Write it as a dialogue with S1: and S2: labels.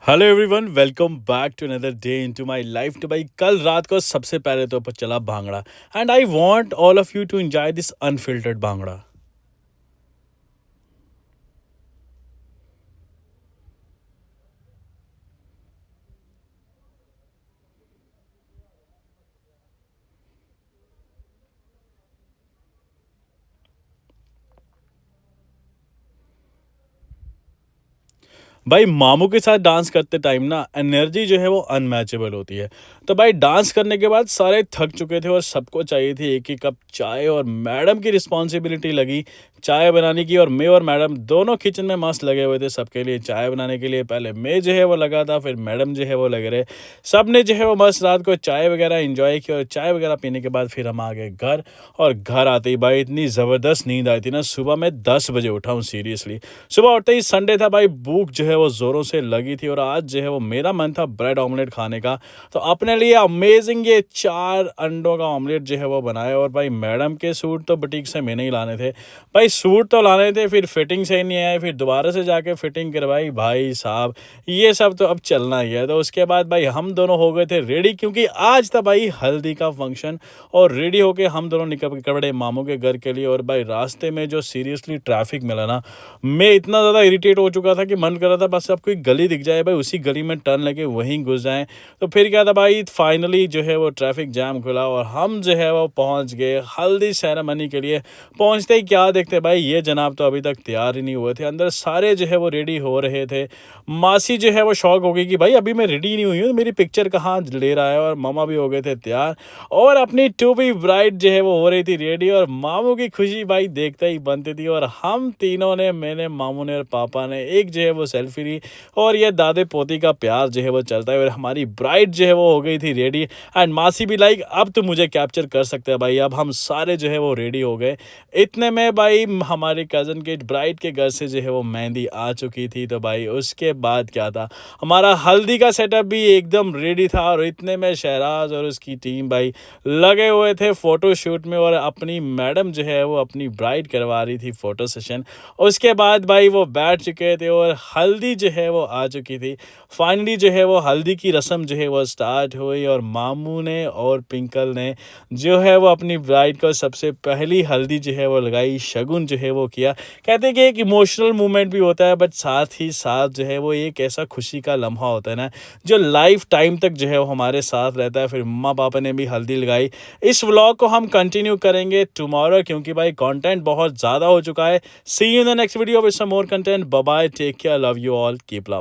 S1: Hello everyone, welcome back to another day into my life. तो भाई कल रात को सबसे पहले तो ऊपर चला bhangra and I want all of you to enjoy this unfiltered bhangra. भाई मामू के साथ डांस करते टाइम ना एनर्जी जो है वो अनमैचेबल होती है। तो भाई डांस करने के बाद सारे थक चुके थे और सबको चाहिए थी एक ही कप चाय, और मैडम की रिस्पॉन्सिबिलिटी लगी चाय बनाने की। और मैं और मैडम दोनों किचन में मस्त लगे हुए थे सबके लिए चाय बनाने के लिए। पहले मैं जो है वो लगा था, फिर मैडम जो है वो लगे रहे। सब ने जो है वो मस्त रात को चाय वगैरह इंजॉय की, और चाय वगैरह पीने के बाद फिर हम आ गए घर। और घर आते ही भाई इतनी ज़बरदस्त नींद आई थी ना, सुबह मैं 10 बजे उठा हूँ सीरियसली। सुबह उठते ही संडे था भाई, भूख जो है वो ज़ोरों से लगी थी, और आज जो है वो मेरा मन था ब्रेड ऑमलेट खाने का। तो अपने लिए अमेजिंग ये 4 अंडों का ऑमलेट जो है वो बनाया। और भाई मैडम के सूट तो बुटीक से मैंने ही लाने थे। भाई सूट तो लाने थे, फिर फिटिंग सही नहीं आए, फिर दोबारा से जाके फिटिंग करवाई। भाई साहब ये सब तो अब चलना ही है। तो उसके बाद भाई हम दोनों हो गए थे रेडी, क्योंकि आज था भाई हल्दी का फंक्शन। और रेडी होके हम दोनों निकल पड़े मामू के घर के लिए। और भाई रास्ते में जो सीरियसली ट्रैफिक मिला ना, मैं इतना ज़्यादा इरिटेट हो चुका था कि मन कर रहा था बस अब कोई गली दिख जाए भाई, उसी गली में टर्न लेके वहीं घुस जाएं। तो फिर क्या था भाई, फाइनली जो है वो ट्रैफिक जैम खुला और हम जो है वो पहुंच गए हल्दी सेरेमनी के लिए। पहुंचते ही क्या देखते भाई, ये जनाब तो अभी तक तैयार ही नहीं हुए थे। अंदर सारे जो है वो रेडी हो रहे थे। मासी जो है वो शॉक हो गई कि भाई अभी मैं रेडी नहीं हुई हूँ, मेरी पिक्चर कहाँ ले रहा है। और मामा भी हो गए थे तैयार, और अपनी टू बी ब्राइड जो है वो हो रही थी रेडी। और मामू की खुशी भाई देखते ही बनती थी। और हम तीनों ने, मैंने, मामू ने और पापा ने, एक जो है वो सेल्फी ली। और ये दादे पोती का प्यार जो है वो चलता है। और हमारी ब्राइड जो है वो हो गई थी रेडी, एंड मासी भी लाइक अब तो मुझे कैप्चर कर सकते हैं भाई। अब हम सारे जो है वो रेडी हो गए। इतने में भाई हमारे कज़न के ब्राइड के घर से जो है वो मेहंदी आ चुकी थी। तो भाई उसके बाद क्या था, हमारा हल्दी का सेटअप भी एकदम रेडी था। और इतने में शहराज और उसकी टीम भाई लगे हुए थे फ़ोटो शूट में, और अपनी मैडम जो है वो अपनी ब्राइड करवा रही थी फ़ोटो सेशन। उसके बाद भाई वो बैठ चुके थे और हल्दी जो है वो आ चुकी थी। फाइनली जो है वो हल्दी की रस्म जो है वो स्टार्ट हुई, और मामू ने और पिंकल ने जो है वो अपनी ब्राइड को सबसे पहली हल्दी जो है वो लगाई, शगुन जो है वो किया। कहते हैं कि एक इमोशनल मोमेंट भी होता है, बट साथ ही साथ जो है वो एक ऐसा खुशी का लम्हा होता है ना, जो लाइफ टाइम तक जो है वो हमारे साथ रहता है। फिर मम्मा पापा ने भी हल्दी लगाई। इस व्लॉग को हम कंटिन्यू करेंगे टुमारो, क्योंकि भाई कंटेंट बहुत ज़्यादा हो चुका है। See you in the next video with some more content. Bye bye, take care, love you all, keep love.